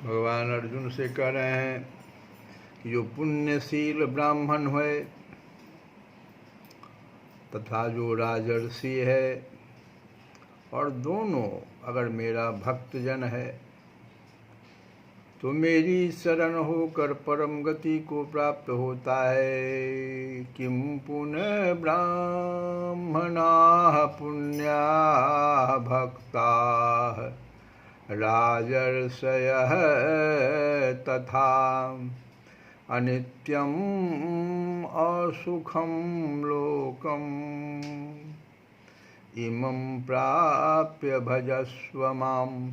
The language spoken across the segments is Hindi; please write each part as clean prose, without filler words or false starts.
भगवान अर्जुन से कह रहे हैं कि जो पुण्यशील ब्राह्मण है तथा जो राजर्षि है और दोनों अगर मेरा भक्तजन है तो मेरी शरण होकर परम गति को प्राप्त होता है। किम पुनः ब्राह्मणाः पुण्याः भक्ताः राजर्षयः तथा अनित्यम् सुखम लोकम इमं प्राप्य भजस्व माम।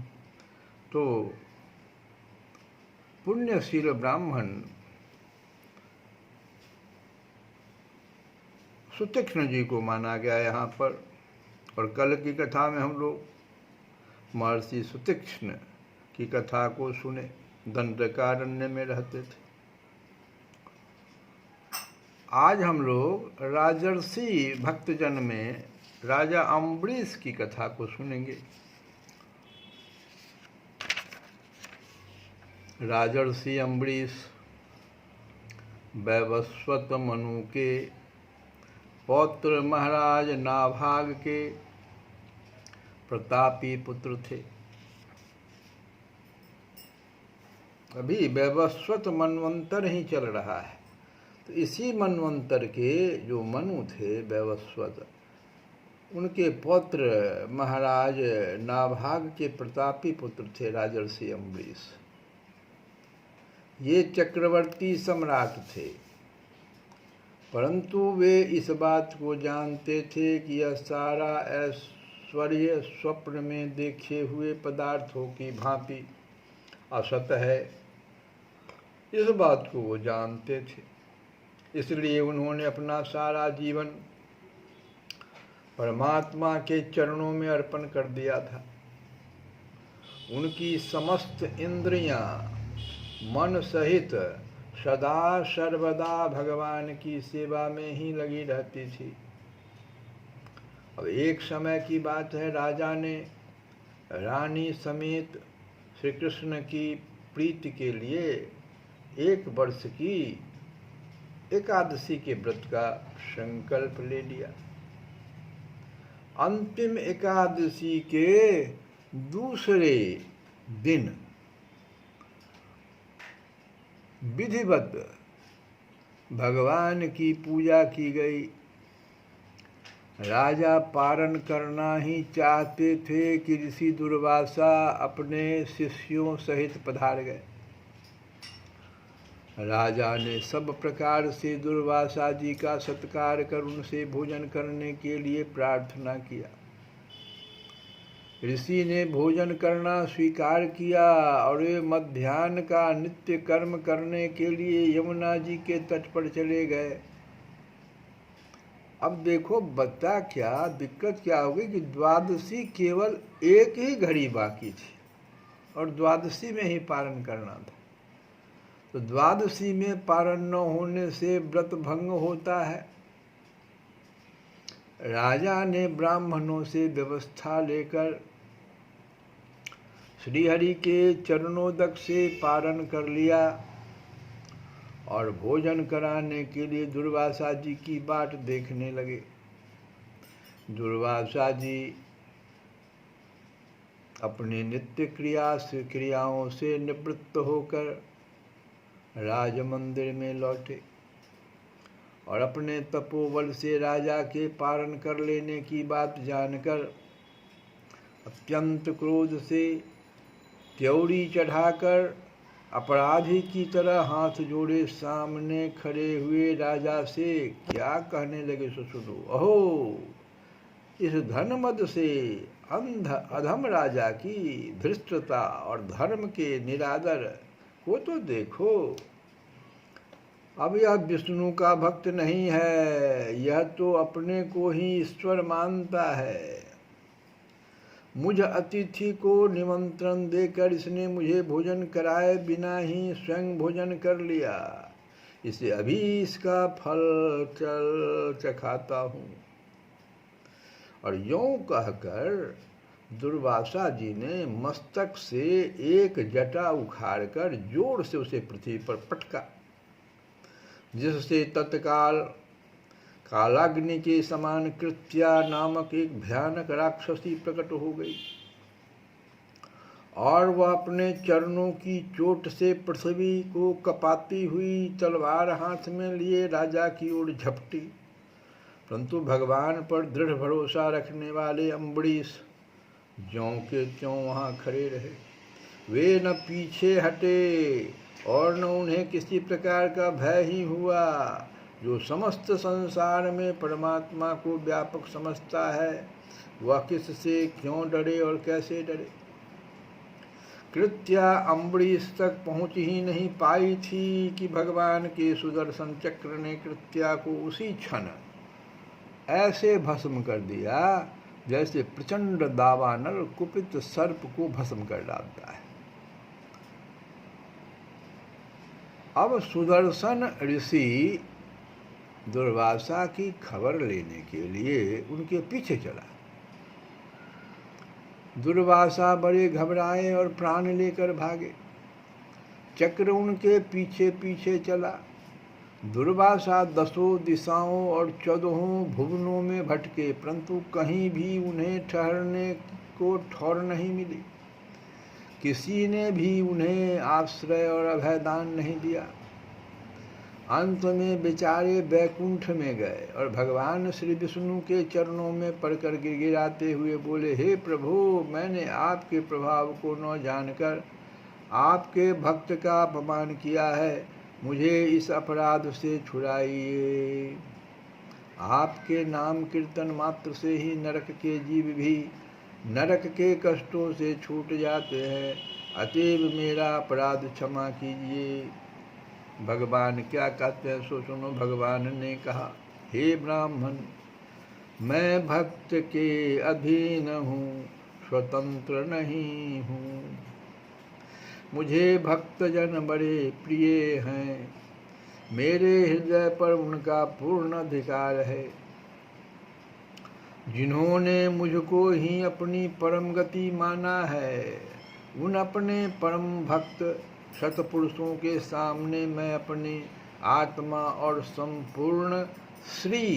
तो पुण्यशील ब्राह्मण सुतीक्ष्ण जी को माना गया यहाँ पर। और कल की कथा में हम लोग महर्षि सुतीक्ष्ण की कथा को सुने, दंडकारण्य में रहते थे। आज हम लोग राजर्षि भक्तजन में राजा अम्बरीश की कथा को सुनेंगे। राजर्षि अम्बरीश वैवस्वत मनु के पौत्र महाराज नाभाग के प्रतापी पुत्र थे। अभी वैवस्वत मनवंतर ही चल रहा है, तो इसी मनवंतर के जो मनु थे वैवस्वत, उनके पौत्र महाराज नाभाग के प्रतापी पुत्र थे राजर्षि अम्बरीश। ये चक्रवर्ती सम्राट थे, परंतु वे इस बात को जानते थे कि यह सारा ऐश्वर्य स्वप्न में देखे हुए पदार्थों की भांति असत है। इस बात को वो जानते थे, इसलिए उन्होंने अपना सारा जीवन परमात्मा के चरणों में अर्पण कर दिया था। उनकी समस्त इंद्रियां मन सहित सदा सर्वदा भगवान की सेवा में ही लगी रहती थी। अब एक समय की बात है, राजा ने रानी समेत श्री कृष्ण की प्रीति के लिए 1 वर्ष की एकादशी के व्रत का संकल्प ले लिया। अंतिम एकादशी के दूसरे दिन विधिवत भगवान की पूजा की गई। राजा पारण करना ही चाहते थे कि ऋषि दुर्वासा अपने शिष्यों सहित पधार गए। राजा ने सब प्रकार से दुर्वासा जी का सत्कार कर उनसे भोजन करने के लिए प्रार्थना किया। ऋषि ने भोजन करना स्वीकार किया और वे मध्याह्न का नित्य कर्म करने के लिए यमुना जी के तट पर चले गए। अब देखो बता क्या दिक्कत क्या हो गई कि द्वादशी केवल 1 ही घड़ी बाकी थी और द्वादशी में ही पारण करना था। तो द्वादशी में पारण न होने से व्रत भंग होता है। राजा ने ब्राह्मणों से व्यवस्था लेकर श्रीहरि के चरणोदक से पारण कर लिया और भोजन कराने के लिए दुर्वासा जी की बाट देखने लगे। दुर्वासा जी अपने नित्य क्रियाओं से निवृत्त होकर राज मंदिर में लौटे और अपने तपोबल से राजा के पारण कर लेने की बात जानकर अत्यंत क्रोध से त्योरी चढ़ाकर अपराधी की तरह हाथ जोड़े सामने खड़े हुए राजा से क्या कहने लगे, सो सुनो। अहो, इस धनमद से अधम राजा की धृष्टता और धर्म के निरादर को तो देखो। अब यह विष्णु का भक्त नहीं है, यह तो अपने को ही ईश्वर मानता है। मुझ अतिथि को निमंत्रण देकर इसने मुझे भोजन कराए बिना ही स्वयं भोजन कर लिया। इसे अभी इसका फल चखाता हूँ। और यूं कहकर दुर्वासा जी ने मस्तक से एक जटा उखाड़कर जोर से उसे पृथ्वी पर पटका, जिससे तत्काल कालाग्नि के समान कृत्या नामक एक भयानक राक्षसी प्रकट हो गई और वह अपने चरणों की चोट से पृथ्वी को कपाती हुई तलवार हाथ में लिए राजा की ओर झपटी। परंतु भगवान पर दृढ़ भरोसा रखने वाले अम्बरीश ज्यों के त्यों वहाँ खड़े रहे। वे न पीछे हटे और न उन्हें किसी प्रकार का भय ही हुआ। जो समस्त संसार में परमात्मा को व्यापक समझता है, वह किससे क्यों डरे और कैसे डरे। कृत्या अम्बरीश तक पहुँच ही नहीं पाई थी कि भगवान के सुदर्शन चक्र ने कृत्या को उसी क्षण ऐसे भस्म कर दिया जैसे प्रचंड दावानल कुपित सर्प को भस्म कर डालता है। अब सुदर्शन ऋषि दुर्वासा की खबर लेने के लिए उनके पीछे चला। दुर्वासा बड़े घबराए और प्राण लेकर भागे। चक्र उनके पीछे पीछे चला। दुर्वासा 10 दिशाओं और 14 भुवनों में भटके, परंतु कहीं भी उन्हें ठहरने को ठौर नहीं मिली। किसी ने भी उन्हें आश्रय और अभयदान नहीं दिया। अंत में बेचारे बैकुंठ में गए और भगवान श्री विष्णु के चरणों में पड़कर गिड़गिड़ाते हुए बोले, हे प्रभु, मैंने आपके प्रभाव को न जानकर आपके भक्त का अपमान किया है, मुझे इस अपराध से छुड़ाइए। आपके नाम कीर्तन मात्र से ही नरक के जीव भी नरक के कष्टों से छूट जाते हैं, अतएव मेरा अपराध क्षमा कीजिए। भगवान क्या कहते हैं सो सुनो। भगवान ने कहा, हे ब्राह्मण, मैं भक्त के अधीन हूँ, स्वतंत्र नहीं हूँ। मुझे भक्तजन बड़े प्रिय हैं, मेरे हृदय पर उनका पूर्ण अधिकार है। जिन्होंने मुझको ही अपनी परम गति माना है, उन अपने परम भक्त सतपुरुषों के सामने मैं अपनी आत्मा और संपूर्ण श्री,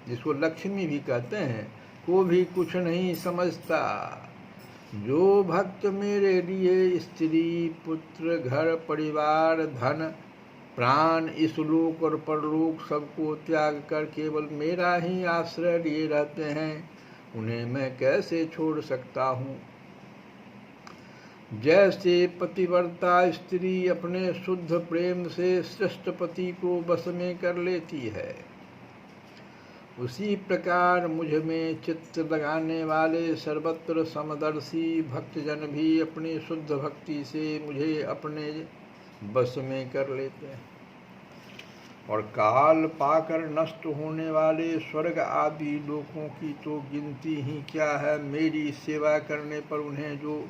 जिसको लक्ष्मी भी कहते हैं, को भी कुछ नहीं समझता। जो भक्त मेरे लिए स्त्री, पुत्र, घर, परिवार, धन, प्राण, इस लोक और परलोक सबको त्याग कर केवल मेरा ही आश्रय लिए रहते हैं, उन्हें मैं कैसे छोड़ सकता हूँ। जैसे पतिव्रता स्त्री अपने शुद्ध प्रेम से श्रेष्ठ पति को बस में कर लेती है, उसी प्रकार मुझ में चित्त लगाने वाले सर्वत्र समदर्शी भक्तजन भी अपनी शुद्ध भक्ति से मुझे अपने बस में कर लेते हैं। और काल पाकर नष्ट होने वाले स्वर्ग आदि लोकों की तो गिनती ही क्या है। मेरी सेवा करने पर उन्हें जो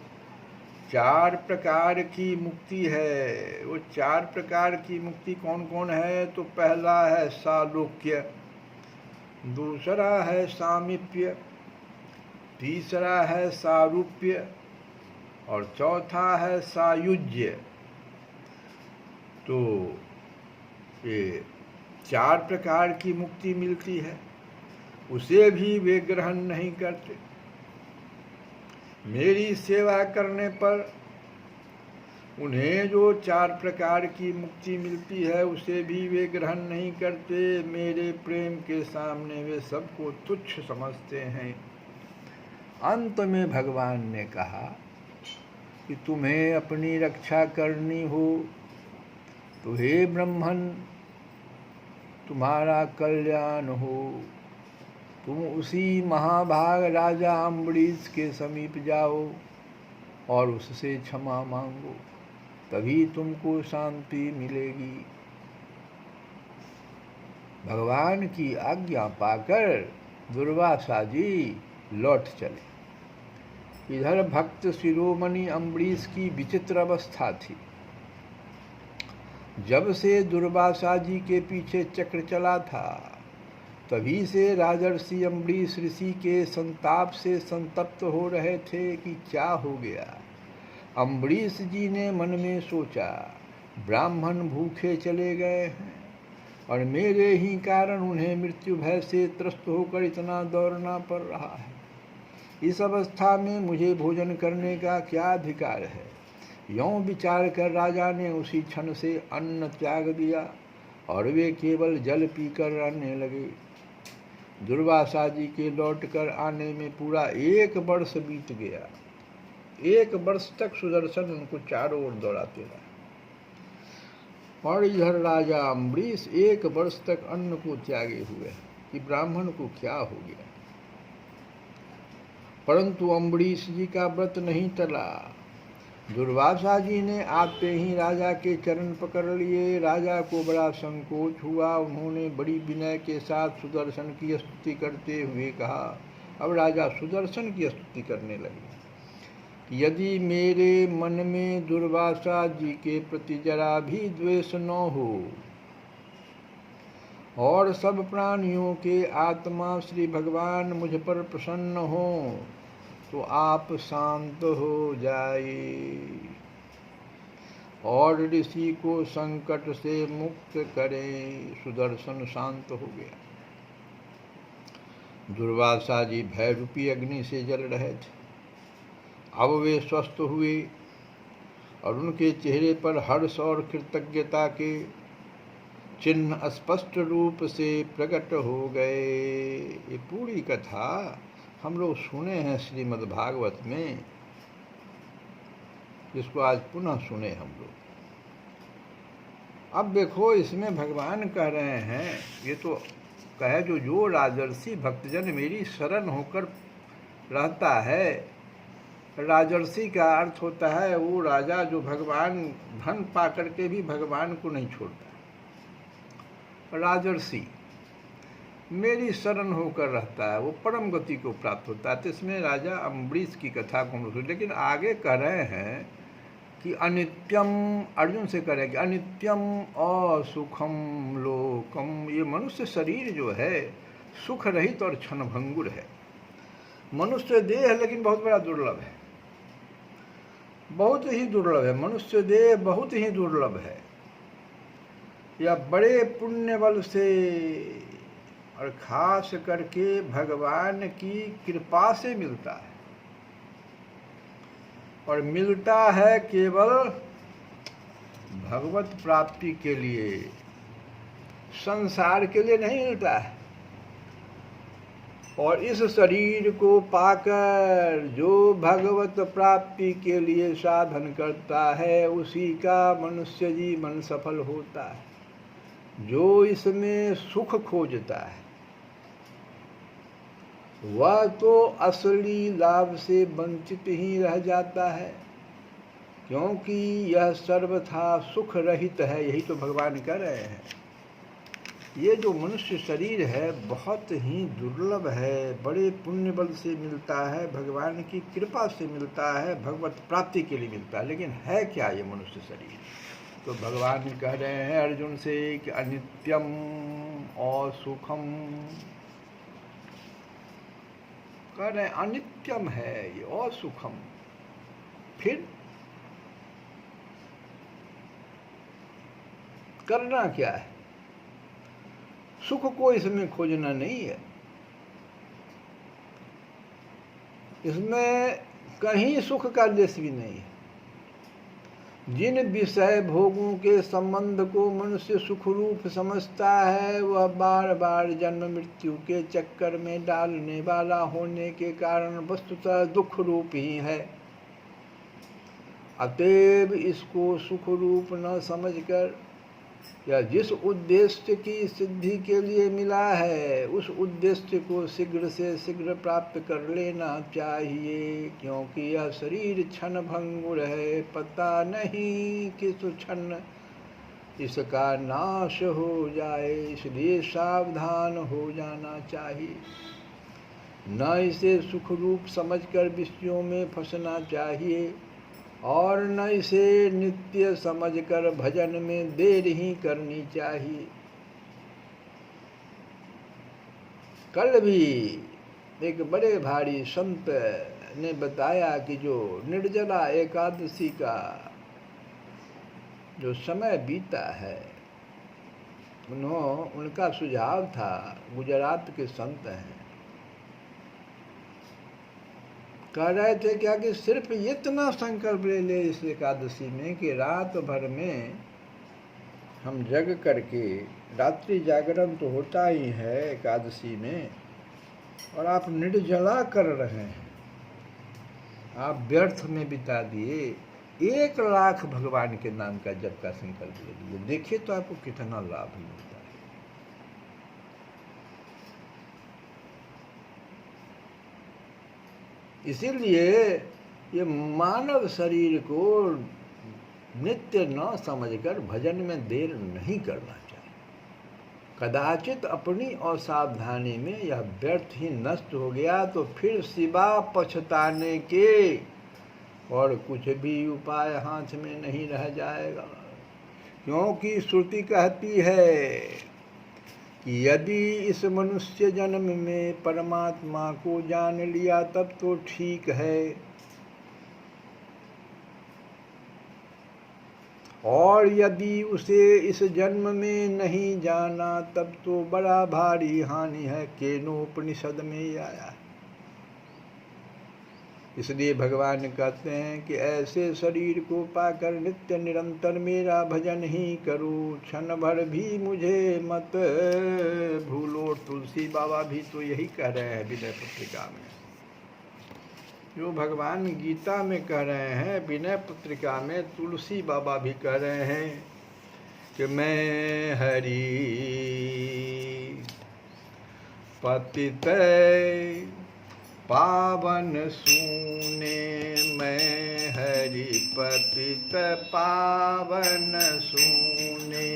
4 प्रकार की मुक्ति है, वो 4 प्रकार की मुक्ति कौन कौन है। तो पहला है सालोक्य, दूसरा है सामीप्य, तीसरा है सारूप्य और चौथा है सायुज्य। तो ये 4 प्रकार की मुक्ति मिलती है, उसे भी वे ग्रहण नहीं करते। मेरी सेवा करने पर उन्हें जो 4 प्रकार की मुक्ति मिलती है, उसे भी वे ग्रहण नहीं करते। मेरे प्रेम के सामने वे सबको तुच्छ समझते हैं। अंत में भगवान ने कहा कि तुम्हें अपनी रक्षा करनी हो तो हे ब्राह्मण, तुम्हारा कल्याण हो, तुम उसी महाभाग राजा अम्बरीश के समीप जाओ और उससे क्षमा मांगो, तभी तुमको शांति मिलेगी। भगवान की आज्ञा पाकर दुर्वासा जी लौट चले। इधर भक्त शिरोमणि अम्बरीश की विचित्र अवस्था थी। जब से दुर्वासा जी के पीछे चक्र चला था, तभी से राजर्षि अम्बरीश ऋषि के संताप से संतप्त हो रहे थे कि क्या हो गया। अम्बरीश जी ने मन में सोचा, ब्राह्मण भूखे चले गए हैं और मेरे ही कारण उन्हें मृत्यु भय से त्रस्त होकर इतना दौड़ना पड़ रहा है। इस अवस्था में मुझे भोजन करने का क्या अधिकार है। यों विचार कर राजा ने उसी क्षण से अन्न त्याग दिया और वे केवल जल पीकर रहने लगे। दुर्वासा जी के लौटकर आने में पूरा 1 वर्ष बीत गया। 1 वर्ष तक सुदर्शन उनको चारों ओर दौड़ाते रहे। और इधर राजा अम्बरीश 1 वर्ष तक अन्न को त्यागे हुए कि ब्राह्मण को क्या हो गया। परंतु अम्बरीश जी का व्रत नहीं टला। दुर्वासा जी ने आते ही राजा के चरण पकड़ लिए। राजा को बड़ा संकोच हुआ। उन्होंने बड़ी विनय के साथ सुदर्शन की स्तुति करते हुए कहा। अब राजा सुदर्शन की स्तुति करने लगे। यदि मेरे मन में दुर्वासा जी के प्रति जरा भी द्वेष न हो और सब प्राणियों के आत्मा श्री भगवान मुझ पर प्रसन्न हो तो आप शांत हो जाए और ऋषि को संकट से मुक्त करें। सुदर्शन शांत हो गया। दुर्वासा जी भय रूपी अग्नि से जल रहे थे। अब वे स्वस्थ हुए और उनके चेहरे पर हर्ष और कृतज्ञता के चिन्ह स्पष्ट रूप से प्रकट हो गए। ये पूरी कथा हम लोग सुने हैं श्रीमद् भागवत में, जिसको आज पुनः सुने हम लोग। अब देखो, इसमें भगवान कह रहे हैं, ये तो कहे जो राजर्षि भक्तजन मेरी शरण होकर रहता है। राजर्षि का अर्थ होता है वो राजा जो भगवान धन पा करके भी भगवान को नहीं छोड़ता। राजर्षि मेरी शरण होकर रहता है, वो परम गति को प्राप्त होता है। तो इसमें राजा अम्बरीश की कथा को हम लोग, लेकिन आगे कह रहे हैं कि अनित्यम, अर्जुन से कह रहे हैं कि अनित्यम असुखम लोकम। ये मनुष्य शरीर जो है सुख रहित और क्षणभंगुर है। मनुष्य देह है लेकिन बहुत बड़ा दुर्लभ है, बहुत ही दुर्लभ है। मनुष्य देह बहुत ही दुर्लभ है। यह बड़े पुण्य बल से और खास करके भगवान की कृपा से मिलता है, और मिलता है केवल भगवत प्राप्ति के लिए, संसार के लिए नहीं मिलता है। और इस शरीर को पाकर जो भगवत प्राप्ति के लिए साधन करता है उसी का मनुष्य जीवन सफल होता है। जो इसमें सुख खोजता है वह तो असली लाभ से वंचित ही रह जाता है, क्योंकि यह सर्वथा सुख रहित है। यही तो भगवान कह रहे हैं। ये जो मनुष्य शरीर है बहुत ही दुर्लभ है, बड़े पुण्य बल से मिलता है, भगवान की कृपा से मिलता है, भगवत प्राप्ति के लिए मिलता है। लेकिन है क्या ये मनुष्य शरीर? तो भगवान कह रहे हैं अर्जुन से कि अनित्यम और सुखम, कह रहे हैं अनित्यम है ये और सुखम। फिर करना क्या है? सुख को इसमें खोजना नहीं है। इसमें कहीं सुख का देश भी नहीं है। जिन विषय भोगों के संबंध को मनुष्य सुख रूप समझता है वह बार बार जन्म मृत्यु के चक्कर में डालने वाला होने के कारण वस्तुतः दुख रूप ही है। अतएव इसको सुख रूप न समझकर या जिस उद्देश्य की सिद्धि के लिए मिला है उस उद्देश्य को शीघ्र से शीघ्र प्राप्त कर लेना चाहिए, क्योंकि यह शरीर क्षण भंगुर है। पता नहीं किस क्षण इसका नाश हो जाए, इसलिए सावधान हो जाना चाहिए। न इसे सुख रूप समझकर विषयों में फंसना चाहिए और न इसे नित्य समझकर भजन में देर ही करनी चाहिए। कल भी एक बड़े भारी संत ने बताया कि जो निर्जला एकादशी का जो समय बीता है, उनका सुझाव था, गुजरात के संत हैं, कह रहे थे क्या कि सिर्फ इतना संकल्प ले ले इस एकादशी में कि रात भर में हम जग करके, रात्रि जागरण तो होता ही है एकादशी में, और आप निर्जला कर रहे हैं, आप व्यर्थ में बिता दिए, 1,00,000 भगवान के नाम का जप का संकल्प ले लीजिए, देखिए तो आपको कितना लाभ मिलता है। इसीलिए ये मानव शरीर को नित्य न समझकर भजन में देर नहीं करना चाहिए। कदाचित अपनी असावधानी में यह व्यर्थ ही नष्ट हो गया तो फिर सिवा पछताने के और कुछ भी उपाय हाथ में नहीं रह जाएगा। क्योंकि श्रुति कहती है कि यदि इस मनुष्य जन्म में परमात्मा को जान लिया तब तो ठीक है, और यदि उसे इस जन्म में नहीं जाना तब तो बड़ा भारी हानि है, केनोपनिषद में ही आया है। इसलिए भगवान कहते हैं कि ऐसे शरीर को पाकर नित्य निरंतर मेरा भजन ही करो, क्षण भर भी मुझे मत भूलो। तुलसी बाबा भी तो यही कह रहे हैं विनय पत्रिका में, जो भगवान गीता में कह रहे हैं, विनय पत्रिका में तुलसी बाबा भी कह रहे हैं कि मैं हरि पतित पावन सूने, मैं हरि पतित पावन सूने।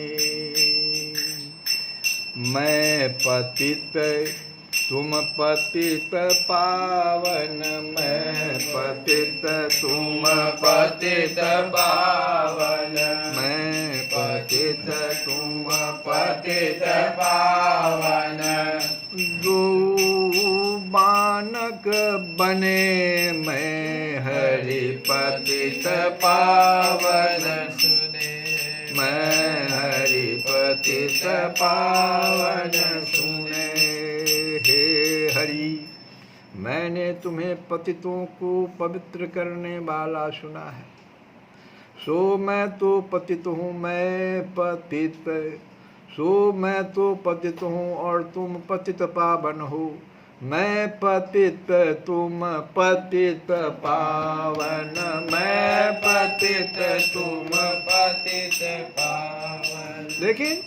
मैं पतित तुम पतित पावन, मैं पतित तुम पतित पावन, मैं पतित तुम पतित पावन। दो बानक बने, मैं हरि पतित पावन सुने, मैं हरि पतित पावन सुने। हे हरि, मैंने तुम्हें पतितों को पवित्र करने वाला सुना है, सो मैं तो पतित हूँ, मैं पतित, सो मैं तो पतित हूँ और तुम पतित पावन हो। मैं पतित तुम पतित पावन, मैं पतित तुम पतित पावन। लेकिन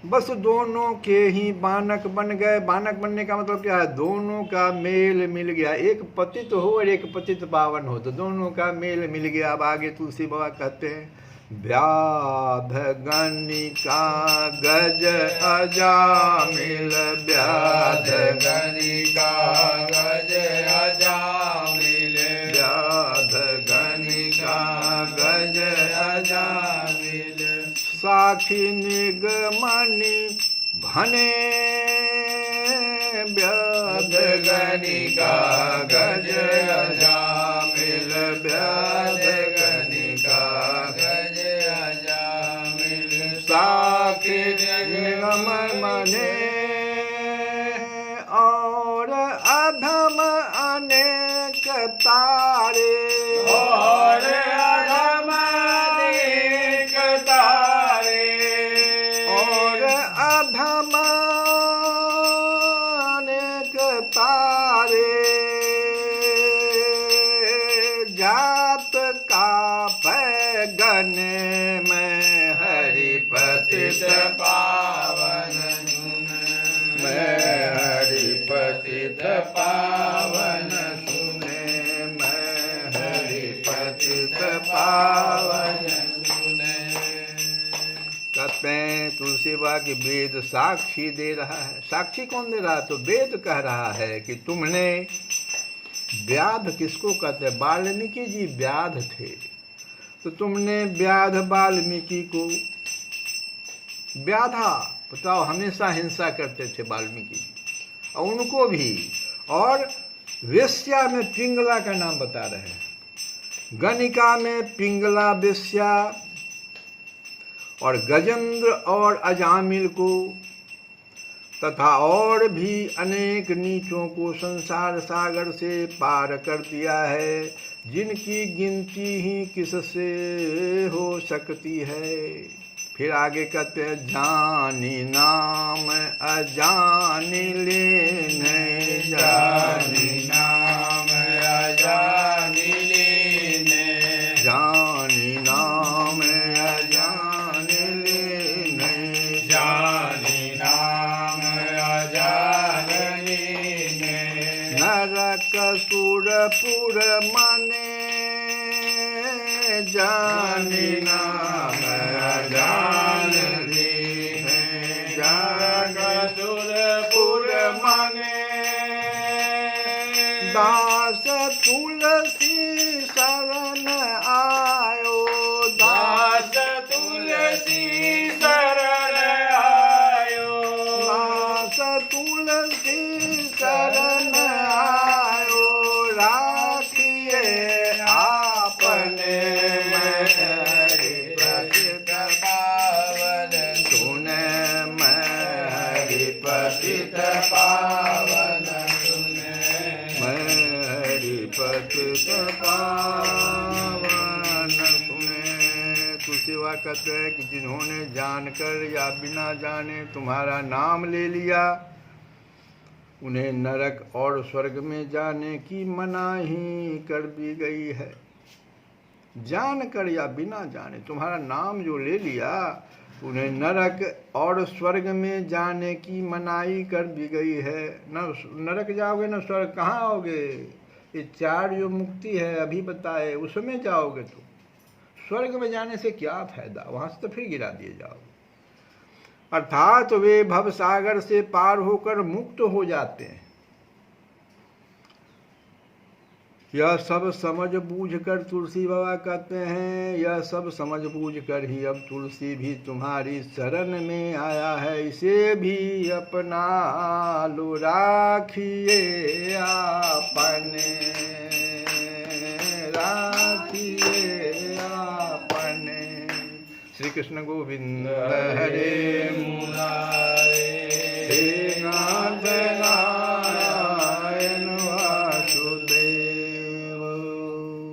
बस दोनों के ही बानक बन गए। बानक बनने का मतलब क्या है? दोनों का मेल मिल गया, एक पतित हो और एक पतित पावन हो, तो दोनों का मेल मिल गया। अब आगे तुलसी बाबा कहते हैं, व्याध गणिका गज अजामिल, व्याध गणिका गज अजामिल, व्याध गणिका गज अजामिल। साखी निगमनि भने, व्याध गणिका गज अजामिल, व्याध गणिका गज अजामिल। साखी निगम मने और अधम अनेक तारे, और अधम अनेक तारे, और अधम अनेक तारे। जात का पैगन में हरि पतित पावन, मैं हरि पतित पावन सुने, मैं हरि पतित पावन सुने। कहते हैं तुलसी बाबा की वेद साक्षी दे रहा है। साक्षी कौन दे रहा है? तो वेद कह रहा है कि तुमने, व्याध किसको कहते हैं? वाल्मीकि जी व्याध थे, तो तुमने व्याध वाल्मीकि को, व्याधा बताओ हमेशा हिंसा करते थे वाल्मीकि जी, और उनको भी, और वेश्या में पिंगला का नाम बता रहे हैं, गणिका में पिंगला वेश्या, और गजेंद्र और अजामिल को, तथा और भी अनेक नीचों को संसार सागर से पार कर दिया है, जिनकी गिनती ही किससे हो सकती है। फिर आगे कहते हैं, जानी नाम अजानी लेने, जानी नाम अजानी लेने, जान कसुरपुर मने जानी नाम जान दीन्हे कसुरपुर मने दास तुलसी शरण आयो दास तुलसी शरण आयो दास तुलसी शरण आयो राखिए आपने हरि पतित पावन सुने हरि पतित पावन सुने हरि पतित पावन सुने। तुलसीवा कहते हैं कि जिन्होंने जानकर या बिना जाने तुम्हारा नाम ले लिया उन्हें नरक और स्वर्ग में जाने की मनाही कर दी गई है। जानकर या बिना जाने तुम्हारा नाम जो ले लिया उन्हें नरक और स्वर्ग में जाने की मनाही कर दी गई है। न नरक जाओगे न स्वर्ग, कहाँ आओगे? ये चार जो मुक्ति है अभी बताए उसमें जाओगे तो स्वर्ग में जाने से क्या फायदा, वहां से तो फिर गिरा दिए जाओगे। अर्थात वे भव सागर से पार होकर मुक्त हो जाते हैं। यह सब समझ बूझ कर तुलसी बाबा कहते हैं, यह सब समझ बूझ कर ही अब तुलसी भी तुम्हारी शरण में आया है। इसे भी अपना लो राखिए आपने राखिए आपने। श्री कृष्ण गोविंद हरे मुरारे।